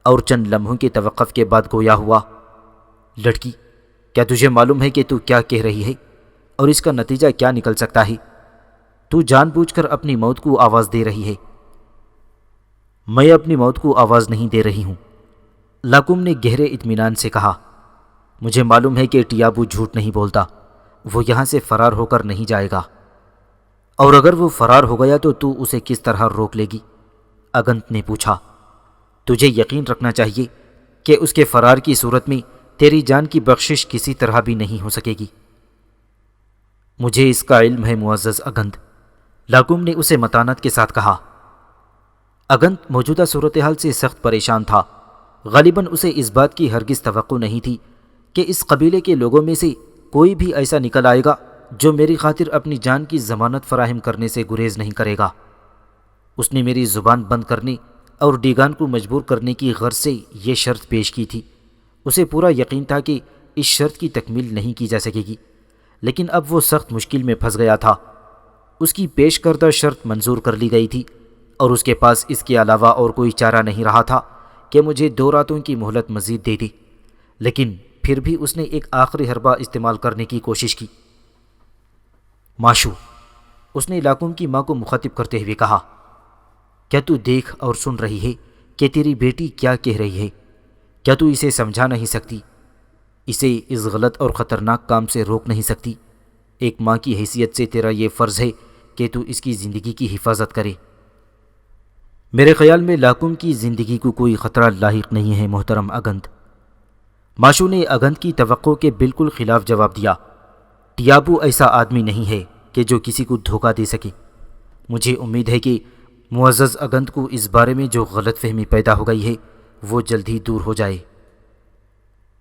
اور چند لمحوں کے توقف کے بعد گویا ہوا، لڑکی، کیا تجھے معلوم ہے کہ تو کیا کہہ رہی ہے اور اس کا نتیجہ کیا نکل سکتا ہے؟ تو جان بوجھ کر اپنی موت کو آواز دے رہی ہے۔ میں اپنی موت کو آواز نہیں دے رہی ہوں، لاکم نے گہرے اطمینان سے کہا۔ مجھے معلوم ہے کہ ٹیابو جھوٹ نہیں بولتا، وہ یہاں سے فرار ہو کر نہیں جائے گا، اور اگر وہ فرار ہو گیا تو اسے کس طرح روک لے گی؟ اگنت نے پوچھا۔ تجھے یقین رکھنا چاہیے کہ اس کے فرار کی صورت میں تیری جان کی بخشش کسی طرح بھی نہیں ہو سکے گی۔ مجھے اس کا علم ہے معزز اگنت، لاکم نے اسے متانت کے ساتھ کہا۔ اگنت موجودہ صورتحال سے سخت پریشان تھا۔ غالباً اسے اس بات کی ہرگز توقع نہیں تھی کہ اس قبیلے کے لوگوں میں سے کوئی بھی ایسا نکل آئے گا جو میری خاطر اپنی جان کی ضمانت فراہم کرنے سے گریز نہیں کرے گا۔ اس نے میری زبان بند کرنے اور ڈیگان کو مجبور کرنے کی غرض سے یہ شرط پیش کی تھی۔ اسے پورا یقین تھا کہ اس شرط کی تکمیل نہیں کی جا سکے گی، لیکن اب وہ سخت مشکل میں پھنس گیا تھا۔ اس کی پیش کردہ شرط منظور کر لی گئی تھی اور اس کے پاس اس کے علاوہ اور کوئی چارہ نہیں رہا تھا کہ مجھے 2 راتوں کی مہلت مزید دے دی، لیکن پھر بھی اس نے ایک آخری حربہ استعمال کرنے کی کوشش کی۔ ماشو، اس نے لاکم کی ماں کو مخاطب کرتے ہوئے کہا، کیا تو دیکھ اور سن رہی ہے کہ تیری بیٹی کیا کہہ رہی ہے؟ کیا تو اسے سمجھا نہیں سکتی؟ اسے اس غلط اور خطرناک کام سے روک نہیں سکتی؟ ایک ماں کی حیثیت سے تیرا یہ فرض ہے کہ تو اس کی زندگی کی حفاظت کرے۔ میرے خیال میں لاکم کی زندگی کو کوئی خطرہ لاحق نہیں ہے محترم اگنت۔ ماشو نے اگنت کی توقع کے بالکل خلاف جواب دیا۔ ٹیابو ایسا آدمی نہیں ہے کہ جو کسی کو دھوکہ دے سکے۔ مجھے امید ہے کہ معزز اگنت کو اس بارے میں جو غلط فہمی پیدا ہو گئی ہے وہ جلد ہی دور ہو جائے۔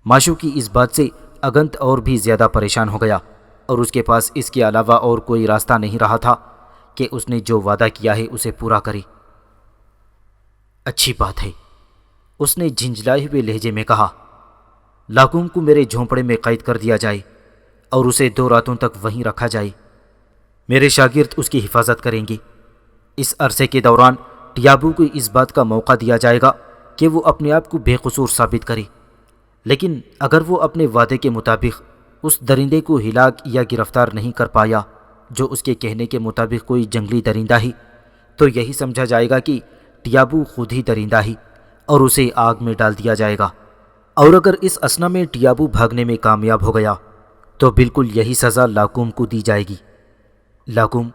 ماشو کی اس بات سے اگنت اور بھی زیادہ پریشان ہو گیا، اور اس کے پاس اس کے علاوہ اور کوئی راستہ نہیں رہا تھا کہ اس نے جو وعدہ کیا ہے اسے پورا کرے۔ اچھی بات ہے، اس نے جھنجھلائے ہوئے لہجے میں کہا۔ لاکم کو میرے جھونپڑے میں قید کر دیا جائے اور اسے 2 راتوں تک وہیں رکھا جائے۔ میرے شاگرد اس کی حفاظت کریں گے۔ اس عرصے کے دوران ٹیابو کو اس بات کا موقع دیا جائے گا کہ وہ اپنے آپ کو بے قصور ثابت کرے، لیکن اگر وہ اپنے وعدے کے مطابق اس درندے کو ہلاک یا گرفتار نہیں کر پایا جو اس کے کہنے کے مطابق کوئی جنگلی درندہ ہی، تو یہی سمجھا جائے گا کہ ٹیابو خود ہی درندہ ہی اور اسے آگ میں ڈال دیا جائے گا۔ اور اگر اس اثنا میں ٹیابو بھاگنے میں کامیاب ہو گیا تو بالکل یہی سزا لاکم کو دی جائے گی۔ لاکم،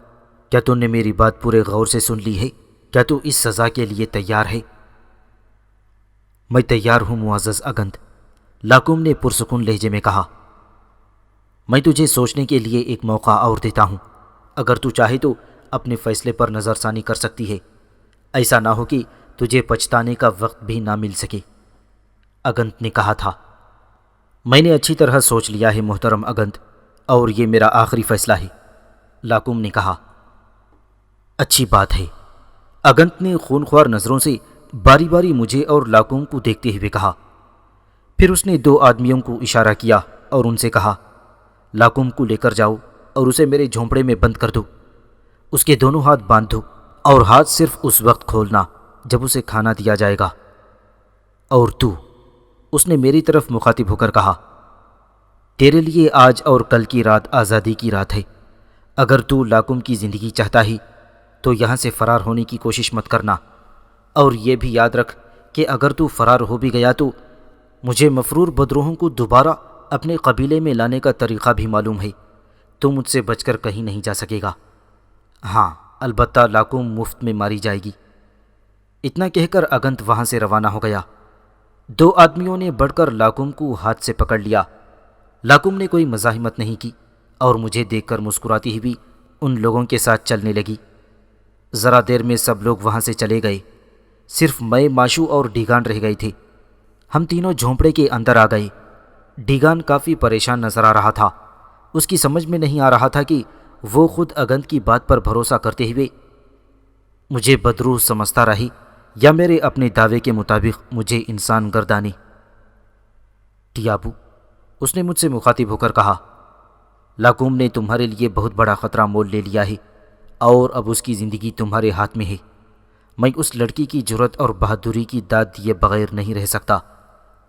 کیا تم نے میری بات پورے غور سے سن لی ہے؟ کیا تو اس سزا کے لیے تیار ہے؟ میں تیار ہوں معزز اگنت، لاکم نے پرسکون لہجے میں کہا۔ میں تجھے سوچنے کے لیے ایک موقع اور دیتا ہوں، اگر تو چاہے تو اپنے فیصلے پر نظر ثانی کر سکتی ہے، ایسا نہ ہو کہ تجھے پچھتانے کا وقت بھی نہ مل سکے۔ اگنت نے کہا تھا۔ میں نے اچھی طرح سوچ لیا ہے محترم اگنت، اور یہ میرا آخری فیصلہ ہے، لاکم نے کہا۔ اچھی بات ہے، اگنت نے خونخوار نظروں سے باری باری مجھے اور لاکم کو دیکھتے ہوئے کہا۔ پھر اس نے 2 آدمیوں کو اشارہ کیا اور ان سے کہا، لاکم کو لے کر جاؤ اور اسے میرے جھونپڑے میں بند کر دو۔ اس کے دونوں ہاتھ باندھ دو، اور ہاتھ صرف اس وقت کھولنا جب اسے کھانا دیا جائے گا۔ اور تو، اس نے میری طرف مخاطب ہو کر کہا، تیرے لیے آج اور کل کی رات آزادی کی رات ہے۔ اگر تو لاکم کی زندگی چاہتا ہی تو یہاں سے فرار ہونے کی کوشش مت کرنا، اور یہ بھی یاد رکھ کہ اگر تو فرار ہو بھی گیا تو مجھے مفرور بدروہوں کو دوبارہ اپنے قبیلے میں لانے کا طریقہ بھی معلوم ہے۔ تو مجھ سے بچ کر کہیں نہیں جا سکے گا۔ ہاں، البتہ لاکم مفت میں ماری جائے گی۔ اتنا کہہ کر اگنت وہاں سے روانہ ہو گیا۔ 2 آدمیوں نے بڑھ کر لاکم کو ہاتھ سے پکڑ لیا۔ لاکم نے کوئی مزاحمت نہیں کی اور مجھے دیکھ کر مسکراتی ہوئی ان لوگوں کے ساتھ چلنے لگی۔ ذرا دیر میں سب لوگ وہاں سے چلے گئے، صرف میں، ماشو اور ڈیگان رہ گئے تھے۔ ہم تینوں جھونپڑے کے اندر آ گئے۔ ڈیگان کافی پریشان نظر آ رہا تھا۔ اس کی سمجھ میں نہیں آ رہا تھا کہ وہ خود اگنت کی بات پر بھروسہ کرتے ہوئے مجھے بدروح سمجھتا رہی یا میرے اپنے دعوے کے مطابق مجھے انسان گردانے۔ ٹیابو، اس نے مجھ سے مخاطب ہو کر کہا، لاکم نے تمہارے لیے بہت بڑا خطرہ مول لے لیا ہے اور اب اس کی زندگی تمہارے ہاتھ میں ہے۔ میں اس لڑکی کی جرأت اور بہادری کی داد دیے بغیر نہیں رہ سکتا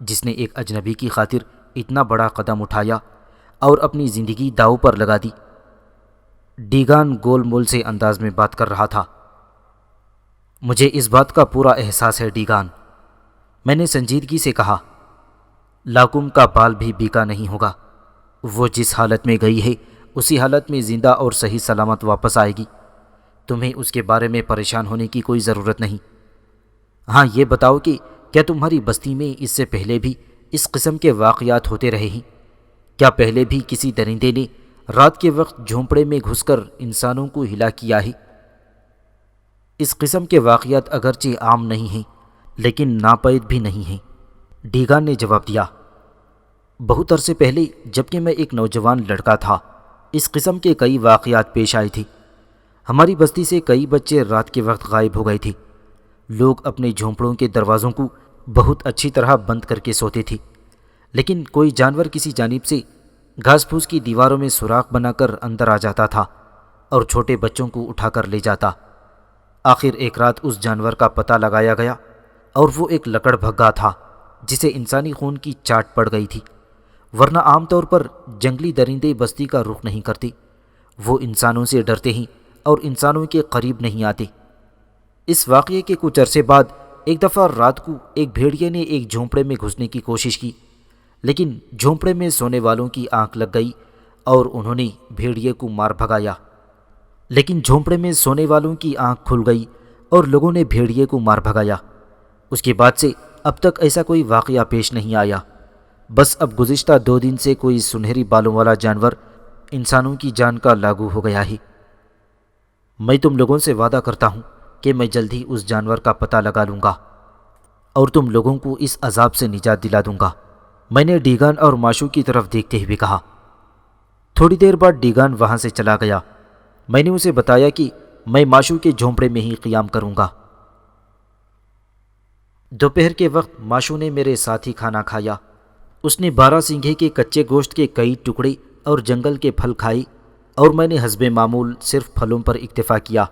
جس نے ایک اجنبی کی خاطر اتنا بڑا قدم اٹھایا اور اپنی زندگی داؤ پر لگا دی۔ ڈیگان گول مول سے انداز میں بات کر رہا تھا۔ مجھے اس بات کا پورا احساس ہے ڈیگان، میں نے سنجیدگی سے کہا۔ لاکم کا بال بھی بیکا نہیں ہوگا، وہ جس حالت میں گئی ہے اسی حالت میں زندہ اور صحیح سلامت واپس آئے گی، تمہیں اس کے بارے میں پریشان ہونے کی کوئی ضرورت نہیں۔ ہاں یہ بتاؤ کہ کیا تمہاری بستی میں اس سے پہلے بھی اس قسم کے واقعات ہوتے رہے ہیں؟ کیا پہلے بھی کسی درندے نے رات کے وقت جھونپڑے میں گھس کر انسانوں کو ہلاک کیا ہے؟ اس قسم کے واقعات اگرچہ عام نہیں ہیں لیکن ناپید بھی نہیں ہیں، ڈیگان نے جواب دیا۔ بہت عرصے پہلے جبکہ میں ایک نوجوان لڑکا تھا اس قسم کے کئی واقعات پیش آئے تھے۔ ہماری بستی سے کئی بچے رات کے وقت غائب ہو گئے تھے۔ لوگ اپنے جھونپڑوں کے دروازوں کو بہت اچھی طرح بند کر کے سوتے تھے، لیکن کوئی جانور کسی جانب سے گھاس پھوس کی دیواروں میں سوراخ بنا کر اندر آ جاتا تھا اور چھوٹے بچوں کو اٹھا کر لے جاتا۔ آخر ایک رات اس جانور کا پتہ لگایا گیا اور وہ ایک لکڑ بھگا تھا جسے انسانی خون کی چاٹ پڑ گئی تھی، ورنہ عام طور پر جنگلی درندے بستی کا رخ نہیں کرتے، وہ انسانوں سے ڈرتے ہیں اور انسانوں کے قریب نہیں آتے۔ اس واقعے کے کچھ عرصے بعد ایک دفعہ رات کو ایک بھیڑیے نے ایک جھونپڑے میں گھسنے کی کوشش کی، لیکن جھونپڑے میں سونے والوں کی آنکھ لگ گئی اور انہوں نے بھیڑیے کو مار بھگایا۔ لیکن جھونپڑے میں سونے والوں کی آنکھ کھل گئی اور لوگوں نے بھیڑیے کو مار بھگایا۔ اس کے بعد سے اب تک ایسا کوئی واقعہ پیش نہیں آیا۔ بس اب گزشتہ 2 دن سے کوئی سنہری بالوں والا جانور انسانوں کی جان کا لاگو ہو گیا ہے۔ میں تم لوگوں سے وعدہ کرتا ہوں کہ میں جلد ہی اس جانور کا پتہ لگا لوں گا اور تم لوگوں کو اس عذاب سے نجات دلا دوں گا، میں نے ڈیگان اور ماشو کی طرف دیکھتے ہوئے کہا۔ تھوڑی دیر بعد ڈیگان وہاں سے چلا گیا۔ میں نے اسے بتایا کہ میں ماشو کے جھونپڑے میں ہی قیام کروں گا۔ دوپہر کے وقت ماشو نے میرے ساتھ ہی کھانا کھایا۔ اس نے 12 سینگھے کے کچے گوشت کے کئی ٹکڑے اور جنگل کے پھل کھائے اور میں نے حسب معمول صرف پھلوں پر اکتفا کیا۔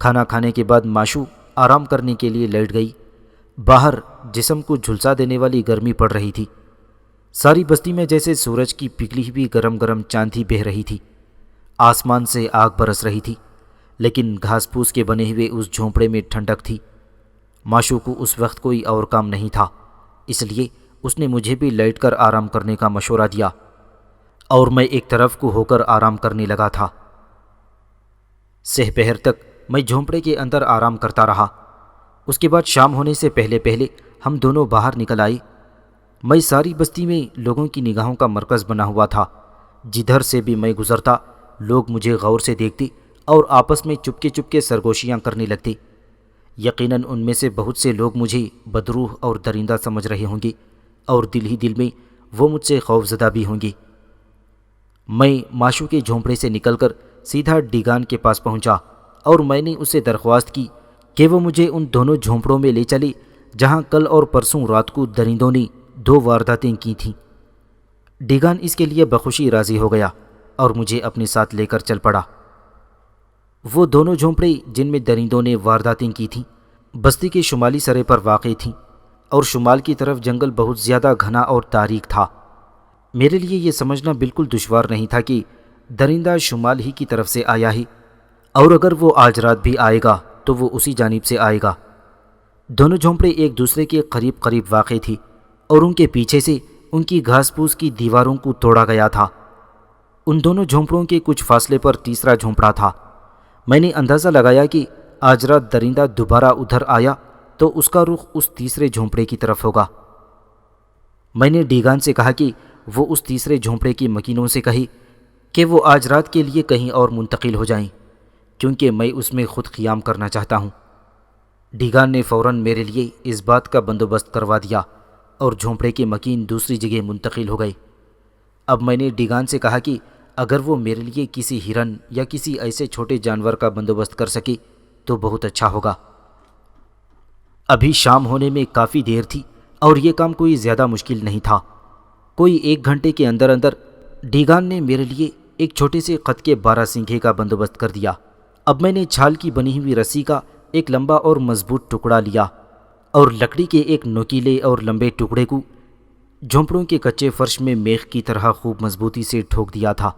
کھانا کھانے کے بعد ماشو آرام کرنے کے لیے لیٹ گئی۔ باہر جسم کو جھلسا دینے والی گرمی پڑ رہی تھی۔ ساری بستی میں جیسے سورج کی پگھلی ہوئی گرم گرم چاندی بہہ رہی تھی۔ آسمان سے آگ برس رہی تھی، لیکن گھاس پھوس کے بنے ہوئے اس جھونپڑے میں ٹھنڈک تھی۔ ماشو کو اس وقت کوئی اور کام نہیں تھا، اس لیے اس نے مجھے بھی لیٹ کر آرام کرنے کا مشورہ دیا اور میں ایک طرف کو ہو کر آرام کرنے لگا تھا۔ سہ پہر تک میں جھونپڑے کے اندر آرام کرتا رہا۔ اس کے بعد شام ہونے سے پہلے پہلے ہم دونوں باہر نکل آئے۔ میں ساری بستی میں لوگوں کی نگاہوں کا مرکز بنا ہوا تھا۔ جدھر سے بھی میں گزرتا لوگ مجھے غور سے دیکھتے اور آپس میں چپکے سرگوشیاں کرنے لگتے۔ یقیناً ان میں سے بہت سے لوگ مجھے بدروح اور درندہ سمجھ رہے ہوں گے اور دل ہی دل میں وہ مجھ سے خوف زدہ بھی ہوں گے۔ میں ماشو کے جھونپڑے سے نکل کر سیدھا ڈیگان کے پاس پہنچا اور میں نے اسے درخواست کی کہ وہ مجھے ان دونوں جھونپڑوں میں لے چلے جہاں کل اور پرسوں رات کو درندوں نے 2 وارداتیں کی تھیں۔ ڈیگان اس کے لیے بخوشی راضی ہو گیا اور مجھے اپنے ساتھ لے کر چل پڑا۔ وہ دونوں جھونپڑے جن میں درندوں نے وارداتیں کی تھیں بستی کے شمالی سرے پر واقع تھیں اور شمال کی طرف جنگل بہت زیادہ گھنا اور تاریک تھا۔ میرے لیے یہ سمجھنا بالکل دشوار نہیں تھا کہ درندہ شمال ہی کی طرف سے آیا ہے، اور اگر وہ آج رات بھی آئے گا تو وہ اسی جانب سے آئے گا۔ دونوں جھونپڑے ایک دوسرے کے قریب قریب واقع تھی اور ان کے پیچھے سے ان کی گھاس پھوس کی دیواروں کو توڑا گیا تھا۔ ان دونوں جھونپڑوں کے کچھ فاصلے پر تیسرا جھونپڑا تھا۔ میں نے اندازہ لگایا کہ آج رات درندہ دوبارہ ادھر آیا تو اس کا رخ اس تیسرے جھونپڑے کی طرف ہوگا۔ میں نے ڈیگان سے کہا کہ وہ اس تیسرے جھونپڑے کی مکینوں سے کہے کہ وہ آج رات کے لیے کہیں اور منتقل ہو جائیں، کیونکہ میں اس میں خود قیام کرنا چاہتا ہوں۔ ڈیگان نے فوراً میرے لیے اس بات کا بندوبست کروا دیا اور جھونپڑے کے مکین دوسری جگہ منتقل ہو گئے۔ اب میں نے ڈیگان سے کہا کہ اگر وہ میرے لیے کسی ہرن یا کسی ایسے چھوٹے جانور کا بندوبست کر سکے تو بہت اچھا ہوگا۔ ابھی شام ہونے میں کافی دیر تھی اور یہ کام کوئی زیادہ مشکل نہیں تھا۔ کوئی 1 گھنٹے کے اندر اندر ڈیگان نے میرے لیے ایک چھوٹے سے قد کے 12 سینگھے کا بندوبست کر دیا۔ اب میں نے چھال کی بنی ہوئی رسی کا ایک لمبا اور مضبوط ٹکڑا لیا اور لکڑی کے ایک نوکیلے اور لمبے ٹکڑے کو جھونپڑوں کے کچے فرش میں میخ کی طرح خوب مضبوطی سے ٹھوک دیا تھا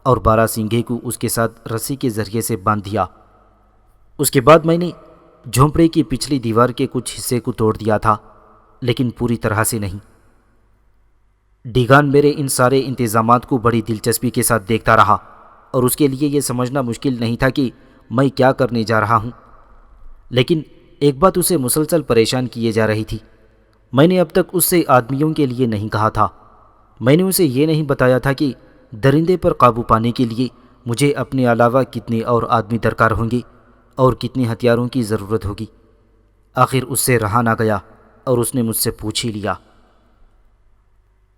اور 12 سینگھے کو اس کے ساتھ رسی کے ذریعے سے باندھ دیا۔ اس کے بعد میں نے جھونپڑے کی پچھلی دیوار کے کچھ حصے کو توڑ دیا تھا، لیکن پوری طرح سے نہیں۔ ڈیگان میرے ان سارے انتظامات کو بڑی دلچسپی کے ساتھ دیکھتا رہا اور اس کے لیے یہ سمجھنا مشکل نہیں تھا کہ میں کیا کرنے جا رہا ہوں، لیکن ایک بات اسے مسلسل پریشان کیے جا رہی تھی۔ میں نے اب تک اس سے آدمیوں کے لیے نہیں کہا تھا۔ میں نے اسے یہ نہیں بتایا تھا کہ درندے پر قابو پانے کے لیے مجھے اپنے علاوہ کتنے اور آدمی درکار ہوں گے اور کتنے ہتھیاروں کی ضرورت ہوگی۔ آخر اس سے رہا نہ گیا اور اس نے مجھ سے پوچھ ہی لیا،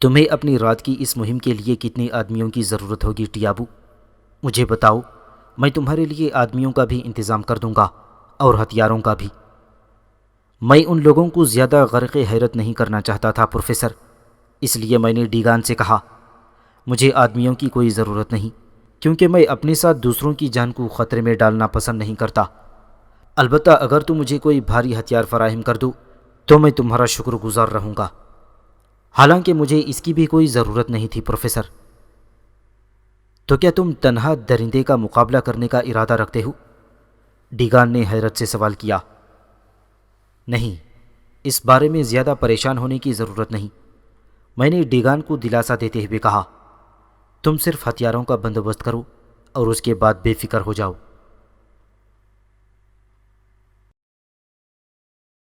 تمہیں اپنی رات کی اس مہم کے لیے کتنے آدمیوں کی ضرورت ہوگی ٹیابو؟ مجھے بتاؤ، میں تمہارے لیے آدمیوں کا بھی انتظام کر دوں گا اور ہتھیاروں کا بھی۔ میں ان لوگوں کو زیادہ غرق حیرت نہیں کرنا چاہتا تھا پروفیسر، اس لیے میں نے ڈیگان سے کہا، مجھے آدمیوں کی کوئی ضرورت نہیں، کیونکہ میں اپنے ساتھ دوسروں کی جان کو خطرے میں ڈالنا پسند نہیں کرتا۔ البتہ اگر تم مجھے کوئی بھاری ہتھیار فراہم کر دو تو میں تمہارا شکر گزار رہوں گا۔ حالانکہ مجھے اس کی بھی کوئی ضرورت نہیں تھی پروفیسر۔ تو کیا تم تنہا درندے کا مقابلہ کرنے کا ارادہ رکھتے ہو؟ ڈیگان نے حیرت سے سوال کیا۔ نہیں، اس بارے میں زیادہ پریشان ہونے کی ضرورت نہیں، میں نے ڈیگان کو دلاسا دیتے ہوئے کہا۔ تم صرف ہتھیاروں کا بندوبست کرو اور اس کے بعد بے فکر ہو جاؤ۔